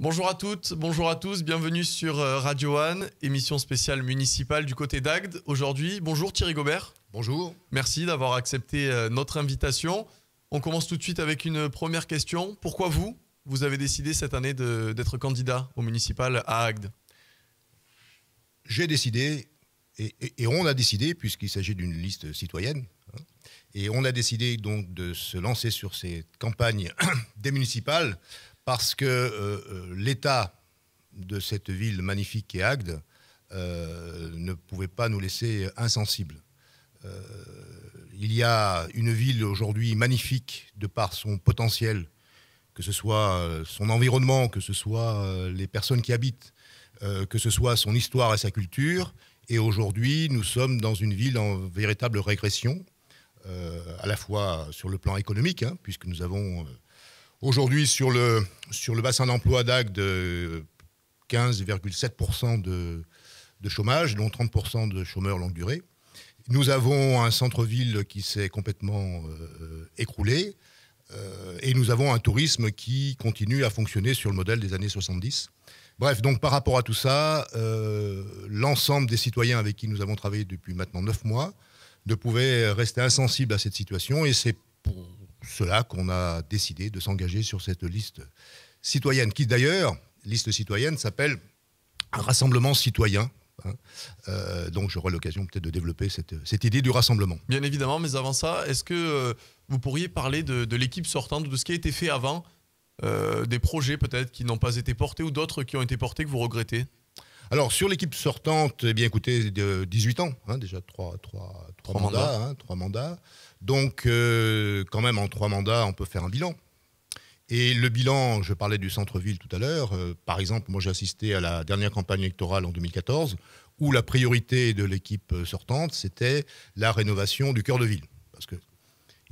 Bonjour à toutes, bonjour à tous, bienvenue sur Radio One, émission spéciale municipale du côté d'Agde. Aujourd'hui, bonjour Thierry Gobert. Bonjour. Merci d'avoir accepté notre invitation. On commence tout de suite avec une première question. Pourquoi vous avez décidé cette année d'être candidat au municipal à Agde? J'ai décidé, et on a décidé, puisqu'il s'agit d'une liste citoyenne, et on a décidé donc de se lancer sur ces campagnes des municipales parce que l'état de cette ville magnifique qu'est Agde ne pouvait pas nous laisser insensibles. Il y a une ville aujourd'hui magnifique de par son potentiel, que ce soit son environnement, que ce soit les personnes qui habitent, que ce soit son histoire et sa culture. Et aujourd'hui, nous sommes dans une ville en véritable régression, à la fois sur le plan économique, puisque nous avons aujourd'hui sur le bassin d'emploi d'Agde 15,7% de chômage, dont 30% de chômeurs longue durée. Nous avons un centre-ville qui s'est complètement écroulé et nous avons un tourisme qui continue à fonctionner sur le modèle des années 70. Bref, donc par rapport à tout ça, l'ensemble des citoyens avec qui nous avons travaillé depuis maintenant 9 mois ne pouvaient rester insensibles à cette situation, et c'est pour cela qu'on a décidé de s'engager sur cette liste citoyenne, qui d'ailleurs, liste citoyenne, s'appelle un rassemblement citoyen. Donc j'aurai l'occasion peut-être de développer cette idée du rassemblement. Bien évidemment, mais avant ça, est-ce que vous pourriez parler de l'équipe sortante, de ce qui a été fait avant, des projets peut-être qui n'ont pas été portés ou d'autres qui ont été portés que vous regrettez? Alors sur l'équipe sortante, eh bien écoutez, 18 ans, déjà 3 mandats. Donc quand même en 3 mandats, on peut faire un bilan. Et le bilan, je parlais du centre-ville tout à l'heure, par exemple, moi j'ai assisté à la dernière campagne électorale en 2014, où la priorité de l'équipe sortante, c'était la rénovation du cœur de ville. Parce qu'il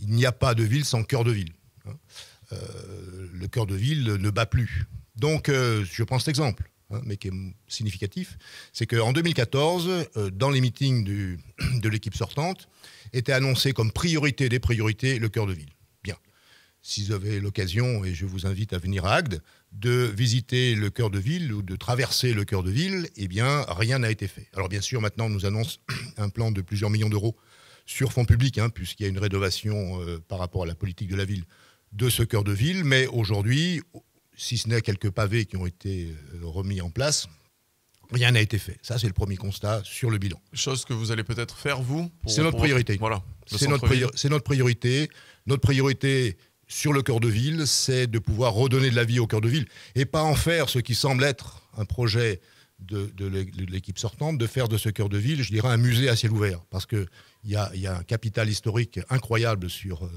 n'y a pas de ville sans cœur de ville. Le cœur de ville ne bat plus. Donc je prends cet exemple, mais qui est significatif, c'est qu'en 2014, dans les meetings de l'équipe sortante, était annoncé comme priorité des priorités le cœur de ville. Bien. Si vous avez l'occasion, et je vous invite à venir à Agde, de visiter le cœur de ville ou de traverser le cœur de ville, eh bien, rien n'a été fait. Alors bien sûr, maintenant, on nous annonce un plan de plusieurs millions d'euros sur fonds publics, puisqu'il y a une rénovation par rapport à la politique de la ville de ce cœur de ville. Mais aujourd'hui, si ce n'est quelques pavés qui ont été remis en place, rien n'a été fait. Ça, c'est le premier constat sur le bilan. Chose que vous allez peut-être faire, vous? C'est notre priorité. Voilà. C'est notre priorité. Notre priorité sur le cœur de ville, c'est de pouvoir redonner de la vie au cœur de ville et pas en faire ce qui semble être un projet de l'équipe sortante, de faire de ce cœur de ville, je dirais, un musée à ciel ouvert. Parce qu'il y a un capital historique incroyable sur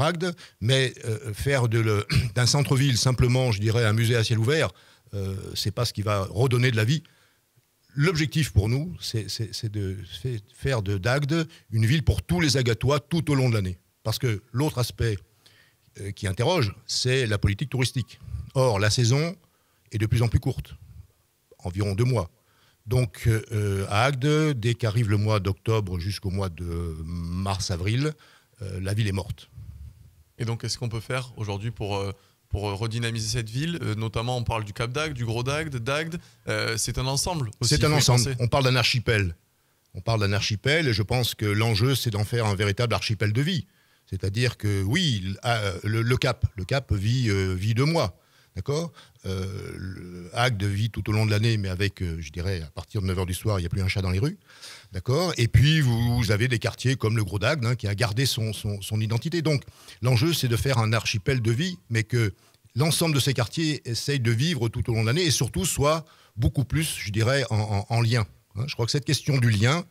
Agde, mais faire d'un centre-ville simplement, je dirais, un musée à ciel ouvert, c'est pas ce qui va redonner de la vie. L'objectif pour nous, c'est de faire d'Agde une ville pour tous les Agatois tout au long de l'année. Parce que l'autre aspect qui interroge, c'est la politique touristique. Or, la saison est de plus en plus courte, environ 2 mois. Donc, à Agde, dès qu'arrive le mois d'octobre jusqu'au mois de mars-avril, la ville est morte. Et donc, qu'est-ce qu'on peut faire aujourd'hui pour redynamiser cette ville? Notamment, on parle du Cap d'Agde, du Gros d'Agde. C'est un ensemble aussi. C'est un ensemble. On parle d'un archipel. Et je pense que l'enjeu, c'est d'en faire un véritable archipel de vie. C'est-à-dire que, oui, le Cap vit 2 mois. D'accord. Agde vit tout au long de l'année, mais avec, je dirais, à partir de 9h du soir, il n'y a plus un chat dans les rues. D'accord. Et puis, vous avez des quartiers comme le Gros d'Agde, qui a gardé son identité. Donc, l'enjeu, c'est de faire un archipel de vie, mais que l'ensemble de ces quartiers essayent de vivre tout au long de l'année et surtout soient beaucoup plus, je dirais, en lien. Je crois que cette question du lien,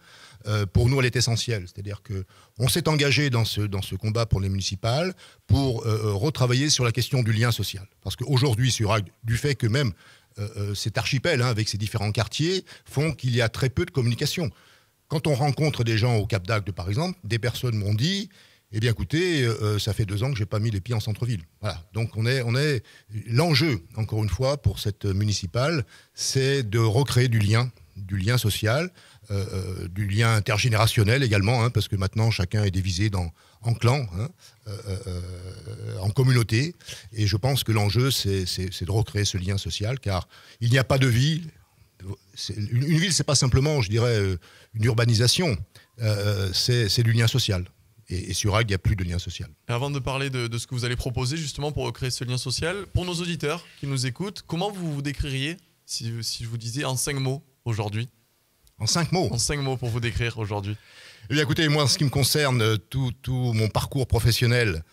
pour nous, elle est essentielle. C'est-à-dire qu'on s'est engagé dans ce combat pour les municipales pour retravailler sur la question du lien social. Parce qu'aujourd'hui, sur Agde, du fait que même cet archipel, avec ses différents quartiers, font qu'il y a très peu de communication. Quand on rencontre des gens au Cap d'Agde, par exemple, des personnes m'ont dit Eh bien, écoutez, ça fait 2 ans que j'ai pas mis les pieds en centre-ville. Voilà. Donc, l'enjeu, encore une fois, pour cette municipale, c'est de recréer du lien social, du lien intergénérationnel également, hein, parce que maintenant, chacun est divisé en clans, hein, en communautés. Et je pense que l'enjeu, c'est de recréer ce lien social, car il n'y a pas de ville. Une ville, c'est pas simplement, je dirais, une urbanisation. C'est du lien social. Et sur Agde, il n'y a plus de lien social. Et avant de parler de ce que vous allez proposer justement pour recréer ce lien social, pour nos auditeurs qui nous écoutent, comment vous vous décririez si je vous disais en 5 mots aujourd'hui? En 5 mots? En 5 mots pour vous décrire aujourd'hui. Eh bien, écoutez, moi, en ce qui me concerne, tout mon parcours professionnel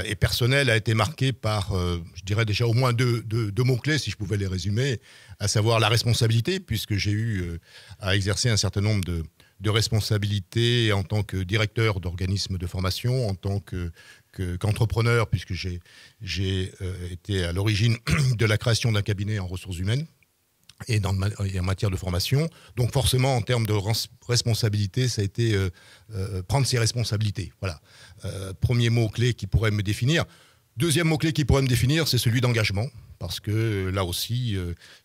et personnel a été marqué par, je dirais déjà au moins deux mots-clés, si je pouvais les résumer, à savoir la responsabilité, puisque j'ai eu à exercer un certain nombre de responsabilités en tant que directeur d'organisme de formation, en tant qu'entrepreneur, puisque j'ai été à l'origine de la création d'un cabinet en ressources humaines et en matière de formation. Donc forcément, en termes de responsabilité, ça a été prendre ses responsabilités. Voilà. Premier mot-clé qui pourrait me définir. Deuxième mot-clé qui pourrait me définir, c'est celui d'engagement. Parce que là aussi,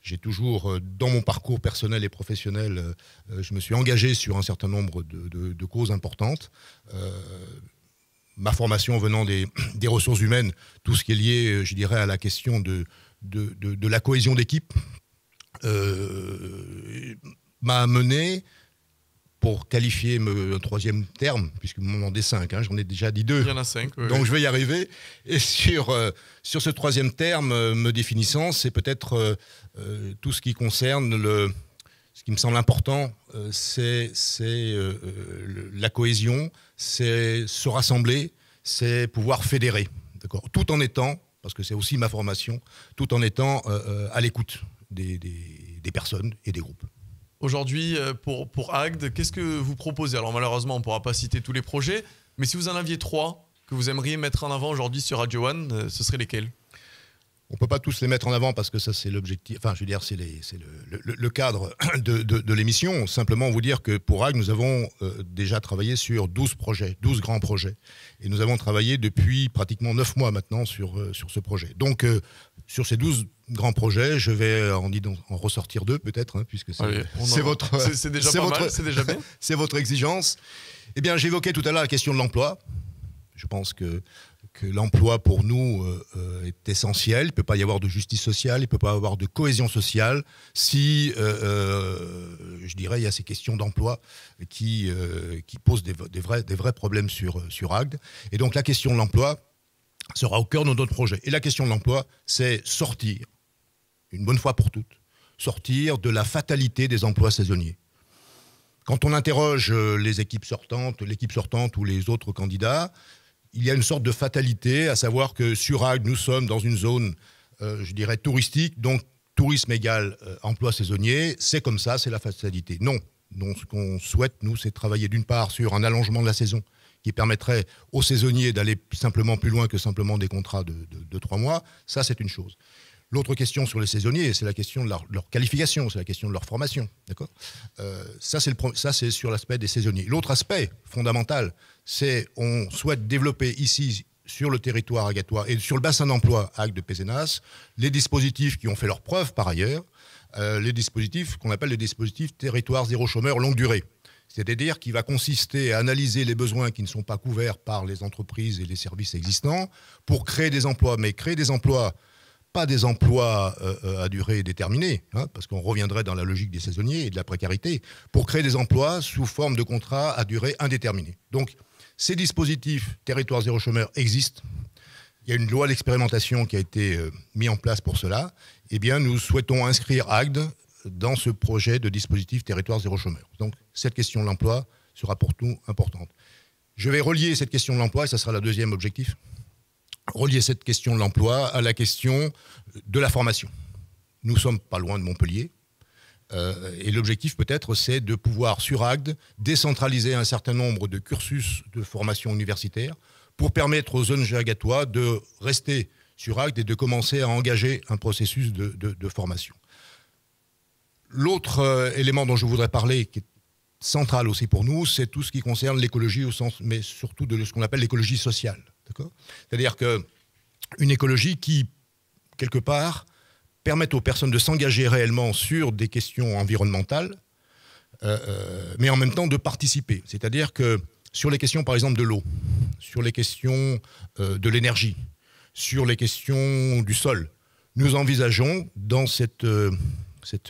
j'ai toujours, dans mon parcours personnel et professionnel, je me suis engagé sur un certain nombre de causes importantes. Ma formation venant des ressources humaines, tout ce qui est lié, je dirais, à la question de la cohésion d'équipe, m'a amené, pour qualifier un troisième terme, puisque vous m'en demandez 5, hein, j'en ai déjà dit 2. Il y en a 5. Oui, donc je vais y arriver. Et sur ce troisième terme, me définissant, c'est peut-être tout ce qui concerne ce qui me semble important, c'est la cohésion, c'est se rassembler, c'est pouvoir fédérer, d'accord, tout en étant, parce que c'est aussi ma formation, tout en étant à l'écoute des personnes et des groupes. Aujourd'hui, pour Agde, qu'est-ce que vous proposez? Alors malheureusement, on ne pourra pas citer tous les projets, mais si vous en aviez 3 que vous aimeriez mettre en avant aujourd'hui sur Radio One, ce seraient lesquels? On ne peut pas tous les mettre en avant parce que ça, c'est l'objectif. Enfin, je veux dire, c'est le cadre de l'émission. Simplement vous dire que pour Agde, nous avons déjà travaillé sur 12 projets, 12 grands projets. Et nous avons travaillé depuis pratiquement 9 mois maintenant sur ce projet. Donc, sur ces 12 grands projets, je vais en ressortir 2 peut-être, hein, puisque c'est votre... C'est déjà pas mal, c'est déjà bien. C'est votre exigence. Eh bien, j'évoquais tout à l'heure la question de l'emploi. Je pense que l'emploi pour nous est essentiel. Il ne peut pas y avoir de justice sociale, il ne peut pas y avoir de cohésion sociale si, je dirais, il y a ces questions d'emploi qui posent des vrais problèmes sur Agde. Et donc la question de l'emploi sera au cœur de notre projet. Et la question de l'emploi, c'est sortir, une bonne fois pour toutes, sortir de la fatalité des emplois saisonniers. Quand on interroge l'équipe sortante ou les autres candidats, il y a une sorte de fatalité, à savoir que sur Agde, nous sommes dans une zone, je dirais, touristique, donc tourisme égale emploi saisonnier, c'est comme ça, c'est la fatalité. Non, ce qu'on souhaite, nous, c'est travailler d'une part sur un allongement de la saison qui permettrait aux saisonniers d'aller simplement plus loin que simplement des contrats de 3 mois. Ça, c'est une chose. L'autre question sur les saisonniers, c'est la question de leur qualification, c'est la question de leur formation. D'accord ? Ça, c'est sur l'aspect des saisonniers. L'autre aspect fondamental, c'est on souhaite développer ici, sur le territoire agatois et sur le bassin d'emploi Agde de Pézenas, les dispositifs qui ont fait leurs preuves par ailleurs, les dispositifs qu'on appelle les dispositifs territoire zéro chômeur longue durée. C'est-à-dire qui va consister à analyser les besoins qui ne sont pas couverts par les entreprises et les services existants pour créer des emplois, mais créer des emplois, pas des emplois à durée déterminée, hein, parce qu'on reviendrait dans la logique des saisonniers et de la précarité, pour créer des emplois sous forme de contrats à durée indéterminée. Donc, ces dispositifs territoire zéro chômeur existent. Il y a une loi d'expérimentation qui a été mise en place pour cela. Eh bien, nous souhaitons inscrire Agde dans ce projet de dispositif territoire zéro chômeur. Donc, cette question de l'emploi sera pour nous importante. Je vais relier cette question de l'emploi, et ça sera le deuxième objectif, relier cette question de l'emploi à la question de la formation. Nous ne sommes pas loin de Montpellier, et l'objectif peut-être, c'est de pouvoir, sur Agde, décentraliser un certain nombre de cursus de formation universitaire pour permettre aux jeunes agatois de rester sur Agde et de commencer à engager un processus de formation. L'autre élément dont je voudrais parler, qui est central aussi pour nous, c'est tout ce qui concerne l'écologie au sens, mais surtout de ce qu'on appelle l'écologie sociale. D'accord ? C'est-à-dire qu'une écologie qui, quelque part, permette aux personnes de s'engager réellement sur des questions environnementales, mais en même temps de participer. C'est-à-dire que sur les questions, par exemple, de l'eau, sur les questions de l'énergie, sur les questions du sol, nous envisageons dans cette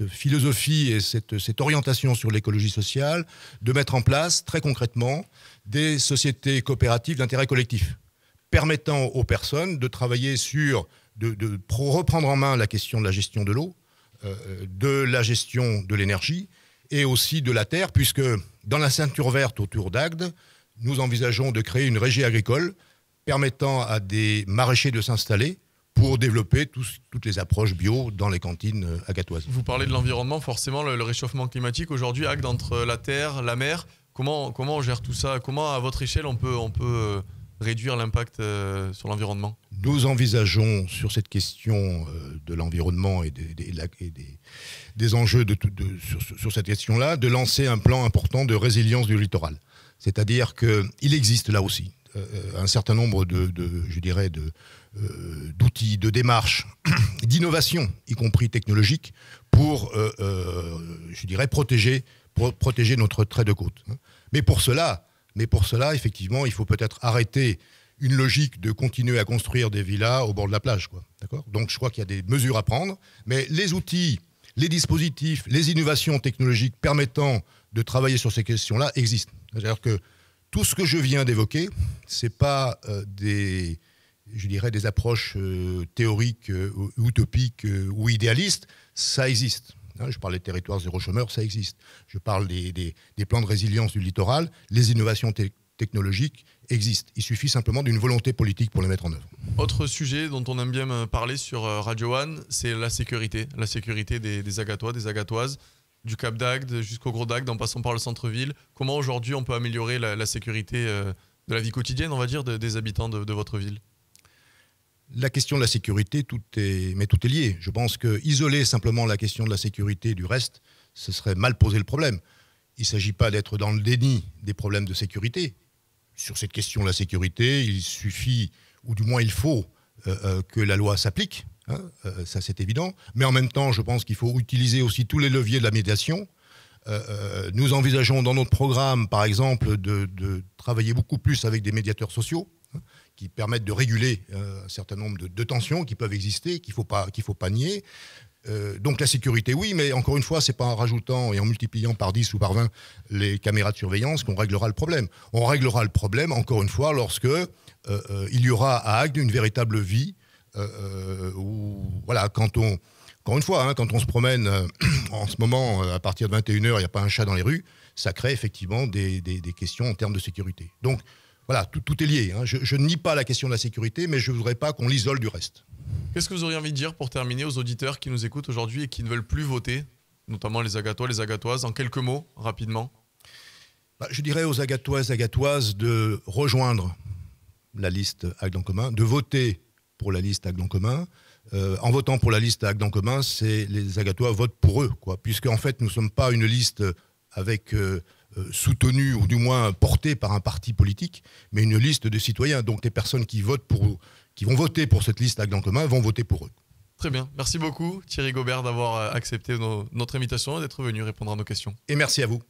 philosophie et cette orientation sur l'écologie sociale de mettre en place très concrètement des sociétés coopératives d'intérêt collectif, permettant aux personnes de travailler sur, de reprendre en main la question de la gestion de l'eau, de la gestion de l'énergie et aussi de la terre, puisque dans la ceinture verte autour d'Agde, nous envisageons de créer une régie agricole permettant à des maraîchers de s'installer pour développer toutes les approches bio dans les cantines agatoises. Vous parlez de l'environnement, forcément, le réchauffement climatique. Aujourd'hui, Agde, entre la terre, la mer, comment on gère tout ça? Comment, à votre échelle, on peut réduire l'impact sur l'environnement? Nous envisageons, sur cette question de l'environnement et des enjeux sur cette question-là, de lancer un plan important de résilience du littoral. C'est-à-dire qu'il existe là aussi un certain nombre d'outils, de démarches, d'innovations, y compris technologiques, pour, protéger notre trait de côte. Mais pour cela, effectivement, il faut peut-être arrêter une logique de continuer à construire des villas au bord de la plage, quoi. D'accord ? Donc je crois qu'il y a des mesures à prendre, mais les outils, les dispositifs, les innovations technologiques permettant de travailler sur ces questions-là existent. C'est-à-dire que tout ce que je viens d'évoquer, ce n'est pas des approches théoriques, utopiques ou idéalistes, ça existe. Je parle des territoires zéro chômeur, ça existe. Je parle des plans de résilience du littoral, les innovations technologiques existent. Il suffit simplement d'une volonté politique pour les mettre en œuvre. Autre sujet dont on aime bien parler sur Radio One, c'est la sécurité des Agatois, des Agatoises, du Cap d'Agde jusqu'au Gros d'Agde, en passant par le centre-ville. Comment aujourd'hui on peut améliorer la sécurité de la vie quotidienne, on va dire, des habitants de votre ville? La question de la sécurité, tout est lié. Je pense qu'isoler simplement la question de la sécurité du reste, ce serait mal poser le problème. Il ne s'agit pas d'être dans le déni des problèmes de sécurité. Sur cette question de la sécurité, il suffit, ou du moins il faut, que la loi s'applique. Ça, c'est évident. Mais en même temps, je pense qu'il faut utiliser aussi tous les leviers de la médiation. Nous envisageons dans notre programme, par exemple, de travailler beaucoup plus avec des médiateurs sociaux, qui permettent de réguler un certain nombre de tensions qui peuvent exister, qu'il faut pas nier. Donc la sécurité, oui, mais encore une fois, c'est pas en rajoutant et en multipliant par 10 ou par 20 les caméras de surveillance qu'on réglera le problème. On réglera le problème, encore une fois, lorsque il y aura à Agde une véritable vie, où, voilà, quand on se promène en ce moment, à partir de 21h, il n'y a pas un chat dans les rues, ça crée effectivement des questions en termes de sécurité. Donc, voilà, tout est lié. Je ne nie pas la question de la sécurité, mais je ne voudrais pas qu'on l'isole du reste. Qu'est-ce que vous auriez envie de dire pour terminer aux auditeurs qui nous écoutent aujourd'hui et qui ne veulent plus voter, notamment les Agatois, les Agatoises, en quelques mots, rapidement? Je dirais aux Agatois et Agatoises de rejoindre la liste Agde en commun, de voter pour la liste Agde en commun. En votant pour la liste Agde en commun, les Agatois votent pour eux, quoi, puisque en fait, nous ne sommes pas une liste avec... soutenue ou du moins portée par un parti politique, mais une liste de citoyens. Donc les personnes qui vont voter pour cette liste Agde en commun vont voter pour eux. Très bien. Merci beaucoup Thierry Gobert d'avoir accepté notre invitation et d'être venu répondre à nos questions. Et merci à vous.